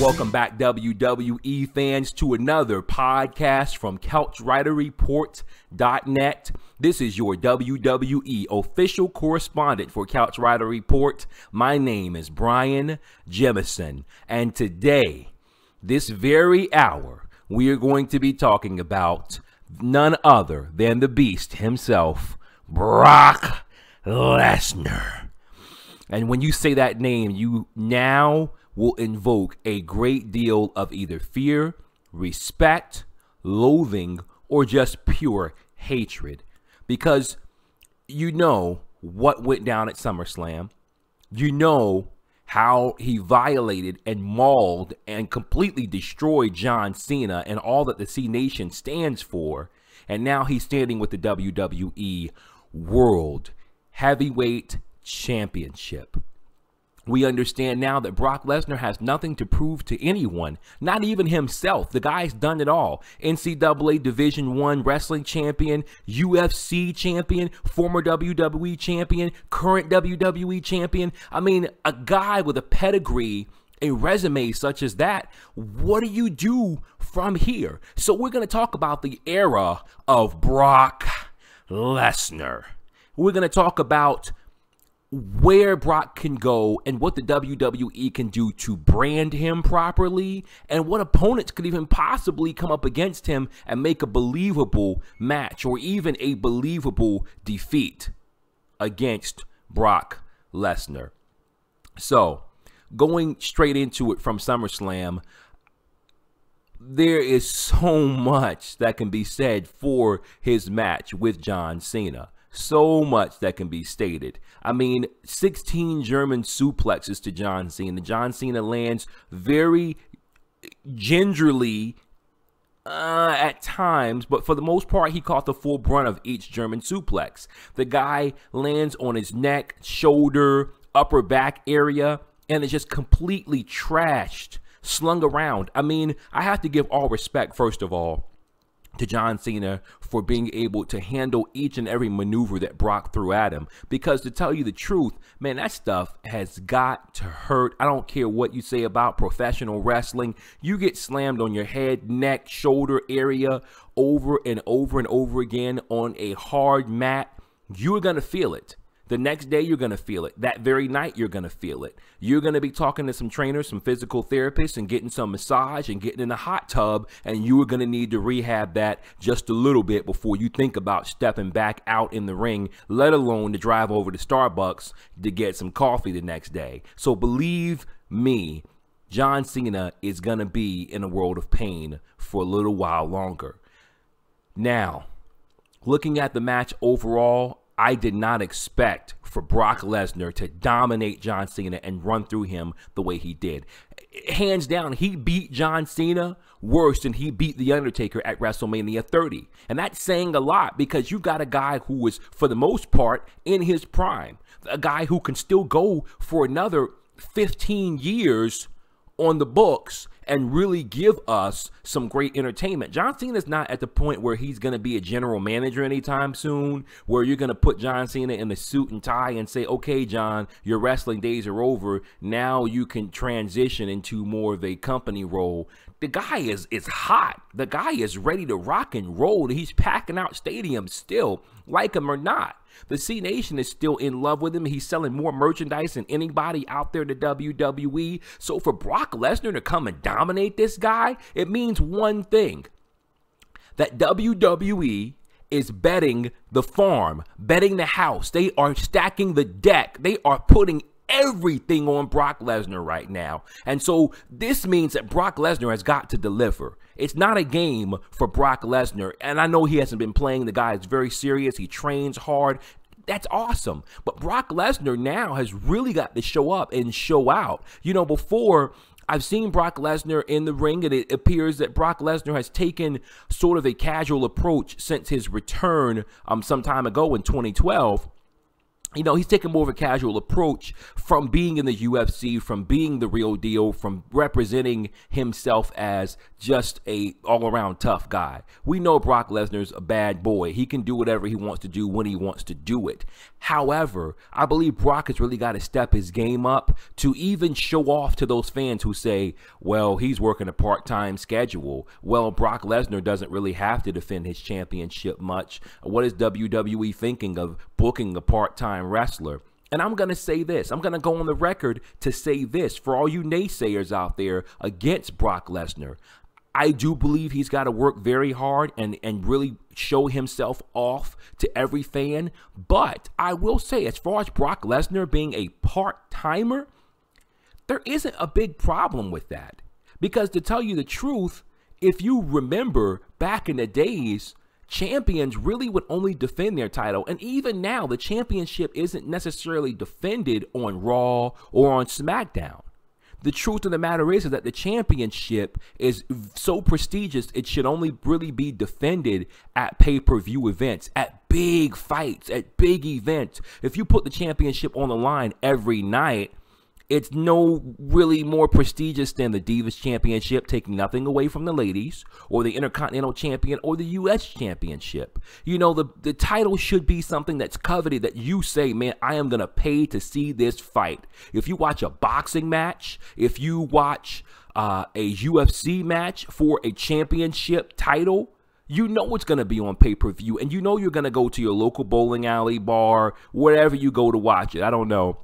Welcome back, WWE fans, to another podcast from CouchRiderReport.net. This is your WWE official correspondent for CouchRider Report. My name is Brian Jemison, and today, this very hour, we are going to be talking about none other than the Beast himself, Brock Lesnar. And when you say that name, you now will invoke a great deal of either fear, respect, loathing, or just pure hatred. Because you know what went down at SummerSlam. You know how he violated and mauled and completely destroyed John Cena and all that the C Nation stands for. And now he's standing with the WWE World Heavyweight Championship. We understand now that Brock Lesnar has nothing to prove to anyone, not even himself. The guy's done it all. NCAA Division I wrestling champion, UFC champion, former WWE champion, current WWE champion. I mean, a guy with a pedigree, a resume such as that, what do you do from here? So we're going to talk about the era of Brock Lesnar. We're going to talk about where Brock can go and what the WWE can do to brand him properly, and what opponents could even possibly come up against him and make a believable match or even a believable defeat against Brock Lesnar. So, going straight into it from SummerSlam, there is so much that can be said for his match with John Cena. So much that can be stated. I mean, 16 German suplexes to John Cena. John Cena lands very gingerly at times, but for the most part, he caught the full brunt of each German suplex. The guy lands on his neck, shoulder, upper back area, and is just completely trashed, slung around. I mean, I have to give all respect, first of all, to John Cena for being able to handle each and every maneuver that Brock threw at him. Because to tell you the truth, man, that stuff has got to hurt. I don't care what you say about professional wrestling. You get slammed on your head, neck, shoulder area over and over and over again on a hard mat, you're going to feel it. The next day, you're going to feel it. That very night, you're going to feel it. You're going to be talking to some trainers, some physical therapists, and getting some massage and getting in a hot tub, and you are going to need to rehab that just a little bit before you think about stepping back out in the ring, let alone to drive over to Starbucks to get some coffee the next day. So believe me, John Cena is going to be in a world of pain for a little while longer. Now, looking at the match overall, I did not expect for Brock Lesnar to dominate John Cena and run through him the way he did. Hands down, he beat John Cena worse than he beat The Undertaker at WrestleMania 30. And that's saying a lot, because you got a guy who was, for the most part, in his prime. A guy who can still go for another 15 years on the books and really give us some great entertainment. John Cena's not at the point where he's going to be a general manager anytime soon, where you're going to put John Cena in a suit and tie and say, okay, John, your wrestling days are over. Now you can transition into more of a company role. The guy is hot. The guy is ready to rock and roll. He's packing out stadiums still, like him or not. The C Nation is still in love with him. He's selling more merchandise than anybody out there in the WWE. So for Brock Lesnar to come and dominate this guy, it means one thing: that WWE is betting the farm, betting the house. They are stacking the deck. They are putting everything on Brock Lesnar right now. And so this means that Brock Lesnar has got to deliver. It's not a game for Brock Lesnar. And I know he hasn't been playing. The guy is very serious. He trains hard. That's awesome. But Brock Lesnar now has really got to show up and show out. You know, before, I've seen Brock Lesnar in the ring, and it appears that Brock Lesnar has taken sort of a casual approach since his return some time ago in 2012. you know, he's taking more of a casual approach from being in the UFC, from being the real deal, from representing himself as just a all-around tough guy. We know Brock Lesnar's a bad boy. He can do whatever he wants to do when he wants to do it. However, I believe Brock has really got to step his game up to even show off to those fans who say, well, he's working a part-time schedule. Well, Brock Lesnar doesn't really have to defend his championship much. What is WWE thinking of booking a part-time wrestler? And I'm going to say this. I'm going to go on the record to say this for all you naysayers out there against Brock Lesnar. I do believe he's got to work very hard and really show himself off to every fan. But I will say, as far as Brock Lesnar being a part-timer, there isn't a big problem with that. Because to tell you the truth, if you remember back in the days, champions really would only defend their title. And even now, the championship isn't necessarily defended on Raw or on SmackDown. The truth of the matter is that the championship is so prestigious, it should only really be defended at pay-per-view events, at big fights, at big events. If you put the championship on the line every night, it's no really more prestigious than the Divas Championship, taking nothing away from the ladies, or the Intercontinental Champion, or the U.S. Championship. You know, the title should be something that's coveted, that you say, man, I am going to pay to see this fight. If you watch a boxing match, if you watch a UFC match for a championship title, you know it's going to be on pay-per-view, and you know you're going to go to your local bowling alley, bar, wherever you go to watch it. I don't know.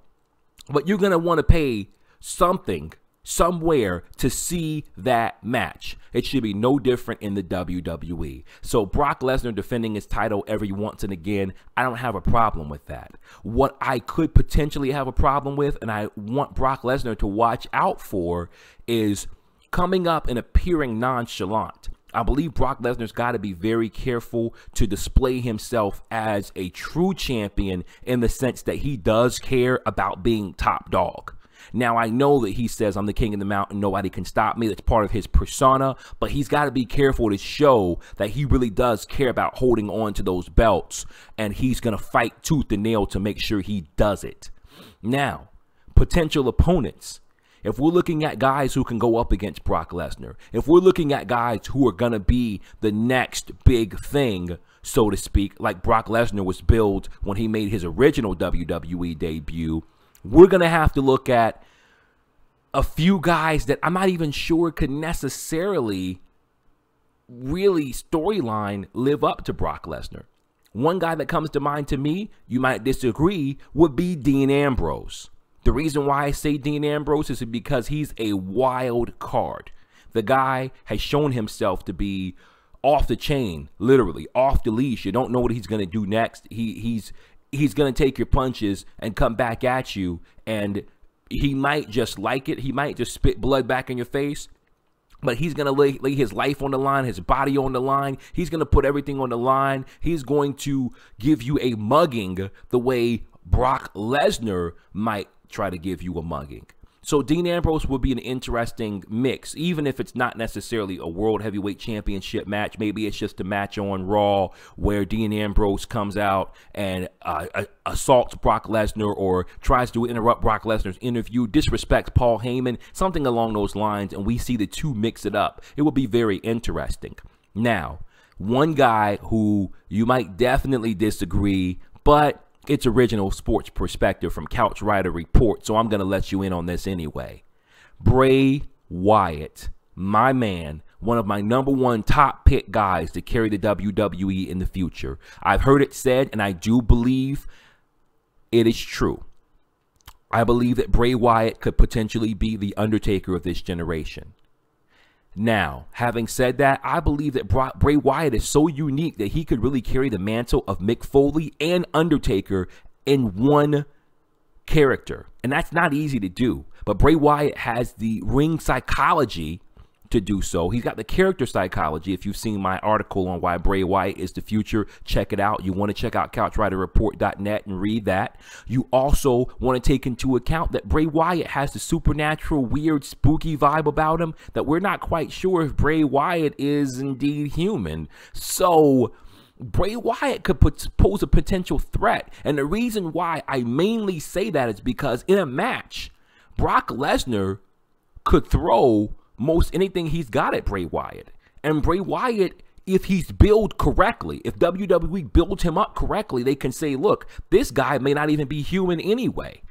But you're going to want to pay something, somewhere, to see that match. It should be no different in the WWE. So Brock Lesnar defending his title every once and again, I don't have a problem with that. What I could potentially have a problem with, and I want Brock Lesnar to watch out for, is coming up and appearing nonchalant. I believe Brock Lesnar's got to be very careful to display himself as a true champion, in the sense that he does care about being top dog. Now, I know that he says, I'm the king of the mountain, nobody can stop me. That's part of his persona, but he's got to be careful to show that he really does care about holding on to those belts, and he's going to fight tooth and nail to make sure he does it. Now, potential opponents. If we're looking at guys who can go up against Brock Lesnar, if we're looking at guys who are going to be the next big thing, so to speak, like Brock Lesnar was billed when he made his original WWE debut, we're going to have to look at a few guys that I'm not even sure could necessarily really storyline live up to Brock Lesnar. One guy that comes to mind to me, you might disagree, would be Dean Ambrose. The reason why I say Dean Ambrose is because he's a wild card. The guy has shown himself to be off the chain, literally off the leash. You don't know what he's going to do next. He's going to take your punches and come back at you, and he might just like it. He might just spit blood back in your face, but he's going to lay his life on the line, his body on the line. He's going to put everything on the line. He's going to give you a mugging the way Brock Lesnar might try to give you a mugging. So Dean Ambrose will be an interesting mix, even if it's not necessarily a World Heavyweight Championship match. Maybe it's just a match on Raw where Dean Ambrose comes out and assaults Brock Lesnar, or tries to interrupt Brock Lesnar's interview, disrespects Paul Heyman, something along those lines, and we see the two mix it up. It will be very interesting. Now, one guy who you might definitely disagree, but it's original sports perspective from CouchRider Report, so I'm going to let you in on this anyway. Bray Wyatt, my man, one of my #1 top pick guys to carry the WWE in the future. I've heard it said, and I do believe it is true. I believe that Bray Wyatt could potentially be the Undertaker of this generation. Now, having said that, I believe that Bray Wyatt is so unique that he could really carry the mantle of Mick Foley and Undertaker in one character. And that's not easy to do. But Bray Wyatt has the ring psychology to do so. He's got the character psychology. If you've seen my article on why Bray Wyatt is the future, check it out. You want to check out CouchRiderReport.net and read that. You also want to take into account that Bray Wyatt has the supernatural, weird, spooky vibe about him that we're not quite sure if Bray Wyatt is indeed human. So Bray Wyatt could pose a potential threat. And the reason why I mainly say that is because in a match, Brock Lesnar could throw most anything he's got at Bray Wyatt. And Bray Wyatt, if he's billed correctly, if WWE builds him up correctly, they can say, look, this guy may not even be human anyway.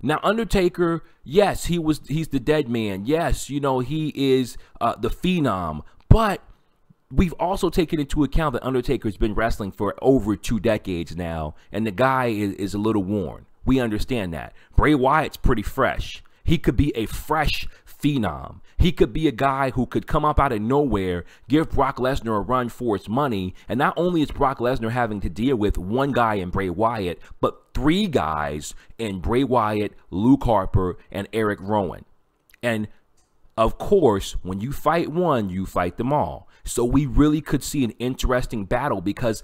Now, Undertaker, yes, he's the dead man. Yes, you know, he is the phenom. But we've also taken into account that Undertaker's been wrestling for over 2 decades now, and the guy is a little worn. We understand that. Bray Wyatt's pretty fresh. He could be a fresh phenom. He could be a guy who could come up out of nowhere, give Brock Lesnar a run for his money, and not only is Brock Lesnar having to deal with one guy in Bray Wyatt, but 3 guys in Bray Wyatt, Luke Harper, and Eric Rowan. And of course, when you fight one, you fight them all. So we really could see an interesting battle because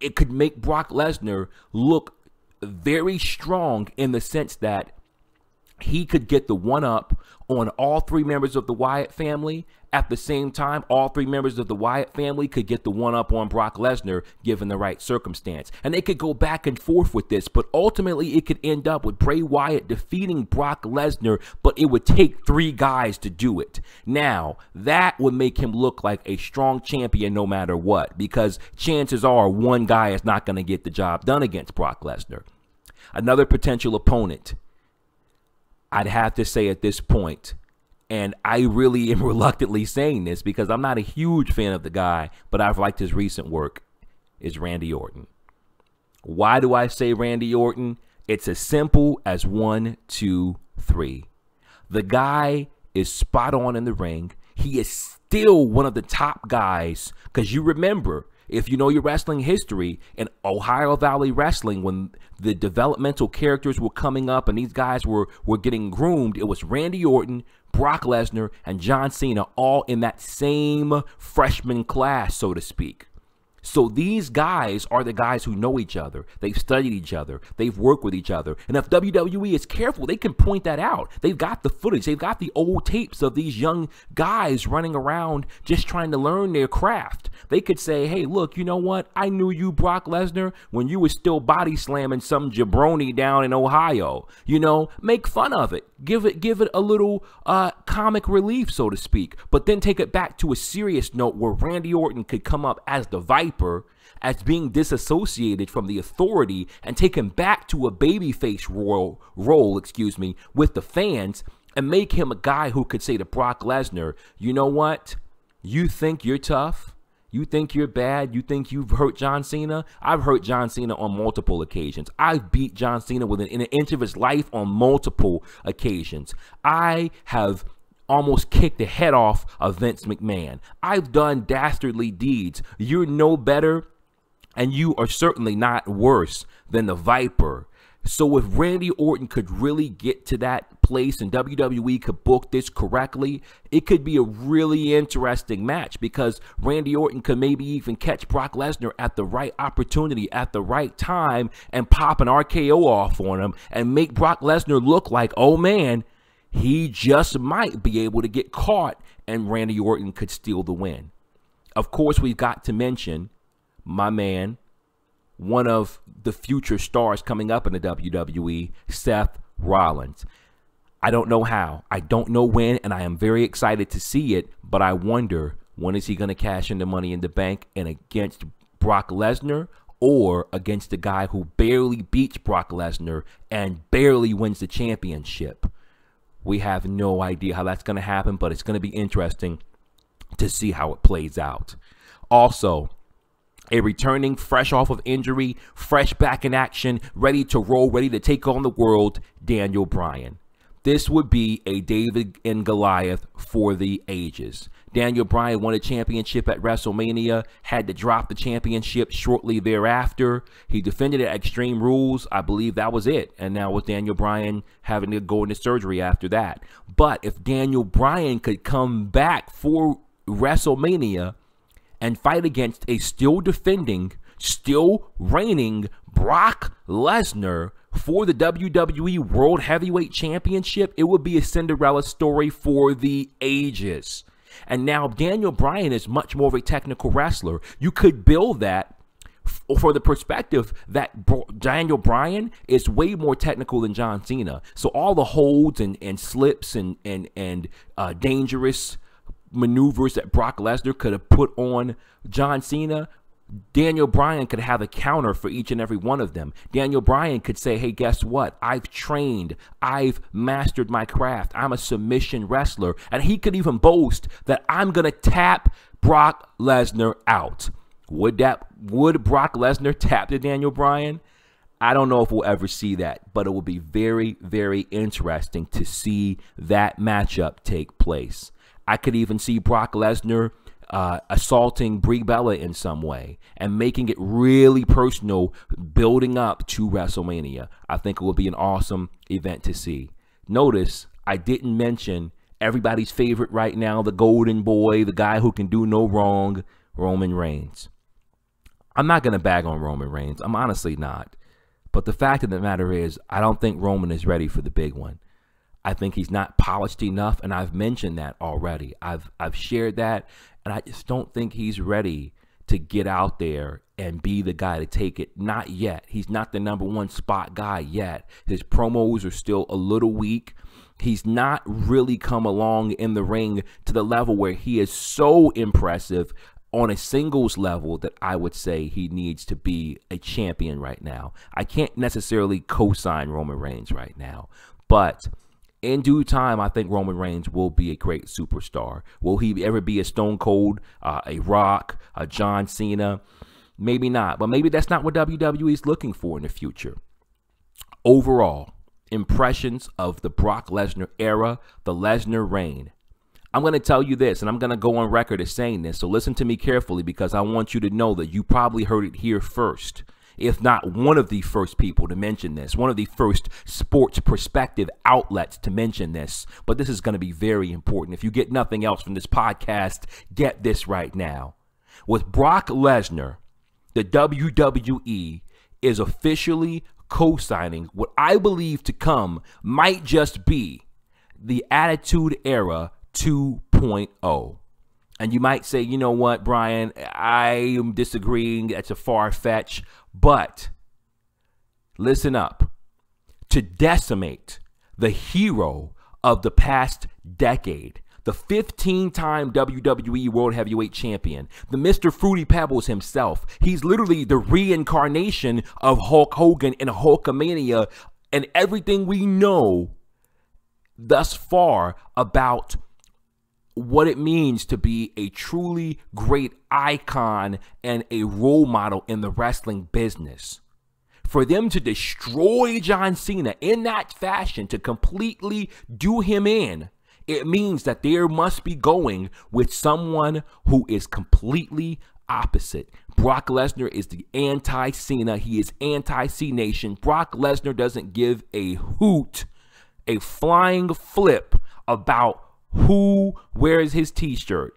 it could make Brock Lesnar look very strong in the sense that he could get the one-up on all 3 members of the Wyatt family. At the same time, all 3 members of the Wyatt family could get the one-up on Brock Lesnar given the right circumstance. And they could go back and forth with this, but ultimately it could end up with Bray Wyatt defeating Brock Lesnar, but it would take 3 guys to do it. Now, that would make him look like a strong champion no matter what, because chances are one guy is not going to get the job done against Brock Lesnar. Another potential opponent, I'd have to say at this point, and I really am reluctantly saying this because I'm not a huge fan of the guy, but I've liked his recent work, is Randy Orton. Why do I say Randy Orton? It's as simple as 1, 2, 3. The guy is spot on in the ring. He is still one of the top guys, because you remember, if you know your wrestling history, in Ohio Valley Wrestling, when the developmental characters were coming up and these guys were getting groomed, it was Randy Orton, Brock Lesnar, and John Cena all in that same freshman class, so to speak. So these guys are the guys who know each other. They've studied each other. They've worked with each other. And if WWE is careful, they can point that out. They've got the footage. They've got the old tapes of these young guys running around just trying to learn their craft. They could say, hey, look, you know what? I knew you, Brock Lesnar, when you were still body slamming some jabroni down in Ohio. You know, make fun of it. Give it a little comic relief, so to speak. But then take it back to a serious note where Randy Orton could come up as the Viper, as being disassociated from the authority and taken back to a babyface role, with the fans, and make him a guy who could say to Brock Lesnar, you know what? You think you're tough? You think you're bad? You think you've hurt John Cena? I've hurt John Cena on multiple occasions. I've beat John Cena within an inch of his life on multiple occasions. I have almost kicked the head off of Vince McMahon. I've done dastardly deeds. You're no better, and you are certainly not worse than the Viper. So if Randy Orton could really get to that place and WWE could book this correctly, it could be a really interesting match, because Randy Orton could maybe even catch Brock Lesnar at the right opportunity at the right time and pop an RKO off on him and make Brock Lesnar look like, oh man, he just might be able to get caught, and Randy Orton could steal the win. Of course, we've got to mention my man, one of the future stars coming up in the WWE, Seth Rollins. I don't know how, I don't know when, and I am very excited to see it, but I wonder, when is he going to cash in the Money in the Bank, and against Brock Lesnar, or against the guy who barely beats Brock Lesnar and barely wins the championship? We have no idea how that's going to happen, but it's going to be interesting to see how it plays out. Also, a returning fresh off of injury, fresh back in action, ready to roll, ready to take on the world, Daniel Bryan. This would be a David and Goliath for the ages. Daniel Bryan won a championship at WrestleMania, had to drop the championship shortly thereafter. He defended it at Extreme Rules. I believe that was it. And now with Daniel Bryan having to go into surgery after that. But if Daniel Bryan could come back for WrestleMania and fight against a still defending, still reigning Brock Lesnar for the WWE World Heavyweight Championship, it would be a Cinderella story for the ages. And now Daniel Bryan is much more of a technical wrestler. You could build that for the perspective that Daniel Bryan is way more technical than John Cena. So all the holds and slips and dangerous maneuvers that Brock Lesnar could have put on John Cena, Daniel Bryan could have a counter for each and every one of them. Daniel Bryan could say, hey, guess what? I've trained. I've mastered my craft. I'm a submission wrestler. And he could even boast that I'm going to tap Brock Lesnar out. Would Brock Lesnar tap to Daniel Bryan? I don't know if we'll ever see that, but it will be very, very interesting to see that matchup take place. I could even see Brock Lesnar assaulting Brie Bella in some way and making it really personal, building up to WrestleMania. I think it will be an awesome event to see. Notice I didn't mention everybody's favorite right now, the golden boy, the guy who can do no wrong, Roman Reigns. I'm not going to bag on Roman Reigns. I'm honestly not. But the fact of the matter is, I don't think Roman is ready for the big one. I think he's not polished enough, and I've mentioned that already. I've shared that, and I just don't think he's ready to get out there and be the guy to take it. Not yet. He's not the #1 spot guy yet. His promos are still a little weak. He's not really come along in the ring to the level where he is so impressive on a singles level that I would say he needs to be a champion right now. I can't necessarily co-sign Roman Reigns right now, but in due time, I think Roman Reigns will be a great superstar. Will he ever be a Stone Cold, a Rock, a John Cena? Maybe not, but maybe that's not what WWE is looking for in the future. Overall, impressions of the Brock Lesnar era, the Lesnar reign. I'm going to tell you this, and I'm going to go on record as saying this, so listen to me carefully because I want you to know that you probably heard it here first, if not one of the first people to mention this, one of the first sports perspective outlets to mention this. But this is going to be very important. If you get nothing else from this podcast, get this right now. With Brock Lesnar, the WWE is officially co-signing what I believe to come might just be the Attitude Era 2.0. And you might say, you know what, Brian, I am disagreeing. That's a far-fetch. But listen up. To decimate the hero of the past decade, the 15-time WWE World Heavyweight Champion, the Mr. Fruity Pebbles himself. He's literally the reincarnation of Hulk Hogan in Hulkamania, and everything we know thus far about what it means to be a truly great icon and a role model in the wrestling business. For them to destroy John Cena in that fashion, to completely do him in, it means that there must be going with someone who is completely opposite. Brock Lesnar is the anti-Cena. He is anti-C-Nation. Brock Lesnar doesn't give a hoot, a flying flip about who wears his t-shirt,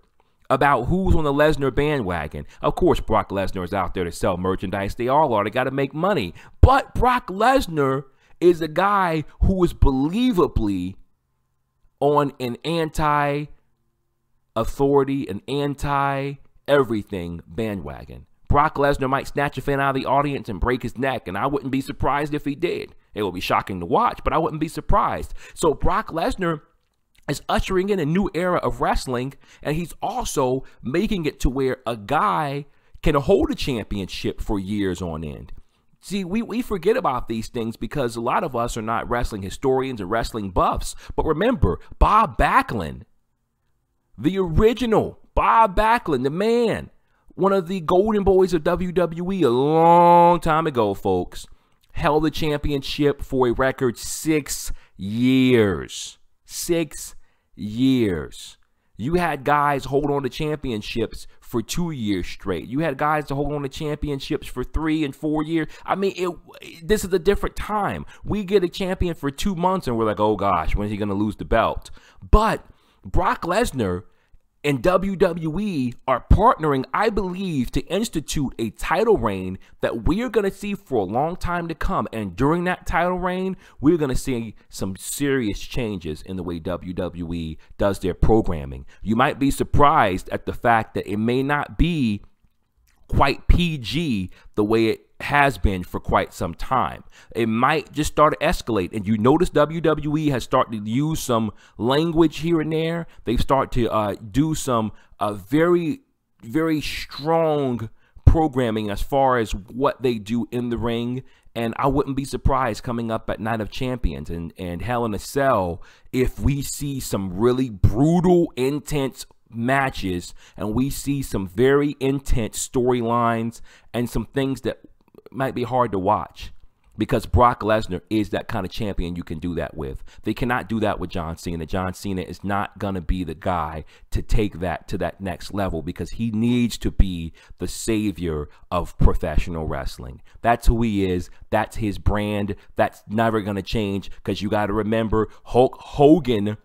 about who's on the Lesnar bandwagon. Of course, Brock Lesnar is out there to sell merchandise. They all are. They got to make money. But Brock Lesnar is a guy who is believably on an anti-authority, an anti-everything bandwagon. Brock Lesnar might snatch a fan out of the audience and break his neck, and I wouldn't be surprised if he did. It will be shocking to watch, but I wouldn't be surprised. So Brock Lesnar is ushering in a new era of wrestling, and he's also making it to where a guy can hold a championship for years on end. See, we forget about these things because a lot of us are not wrestling historians and wrestling buffs. But remember, Bob Backlund, the original Bob Backlund, the man, one of the golden boys of WWE a long time ago, folks, held the championship for a record 6 years. 6 years. You had guys hold on to championships for 2 years straight. You had guys to hold on to championships for 3 and 4 years. I mean, this is a different time. We get a champion for 2 months and we're like, oh gosh, when is he going to lose the belt? But Brock Lesnar and WWE are partnering, I believe, to institute a title reign that we are going to see for a long time to come. And during that title reign, we're going to see some serious changes in the way WWE does their programming. You might be surprised at the fact that it may not be quite PG the way it has been for quite some time. It might just start to escalate, and you notice WWE has started to use some language here and there. They've started to do some very, very strong programming as far as what they do in the ring. And I wouldn't be surprised coming up at Night of Champions and Hell in a Cell if we see some really brutal, intense matches, and we see some very intense storylines and some things that might be hard to watch, because Brock Lesnar is that kind of champion you can do that with. They cannot do that with John Cena. John Cena is not going to be the guy to take that to that next level, because he needs to be the savior of professional wrestling. That's who he is. That's his brand. That's never going to change, because you got to remember, Hulk Hogan,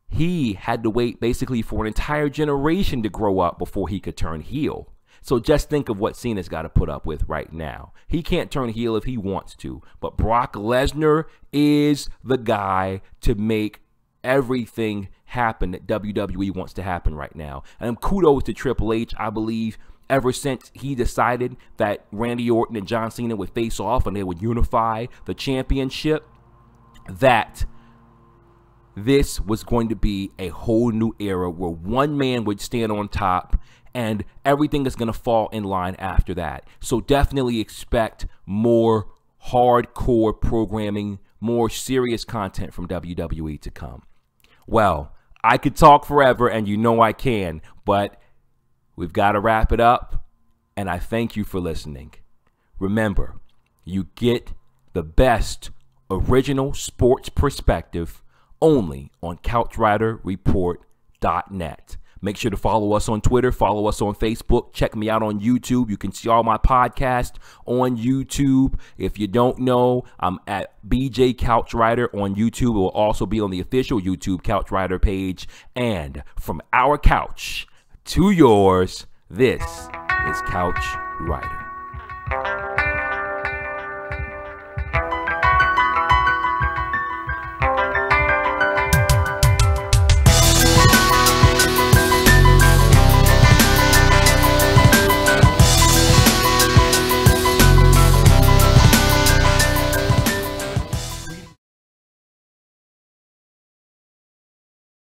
he had to wait basically for an entire generation to grow up before he could turn heel. So just think of what Cena's got to put up with right now. He can't turn heel if he wants to, but Brock Lesnar is the guy to make everything happen that WWE wants to happen right now. And kudos to Triple H. I believe ever since he decided that Randy Orton and John Cena would face off and they would unify the championship, that this was going to be a whole new era where one man would stand on top and everything is going to fall in line after that. So definitely expect more hardcore programming, more serious content from WWE to come. Well, I could talk forever, and you know I can, but we've got to wrap it up, and I thank you for listening. Remember, you get the best original sports perspective only on CouchRiderReport.net. Make sure to follow us on Twitter, follow us on Facebook, check me out on YouTube. You can see all my podcasts on YouTube. If you don't know, I'm at BJ CouchRider on YouTube. It will also be on the official YouTube CouchRider page. And from our couch to yours, this is CouchRider.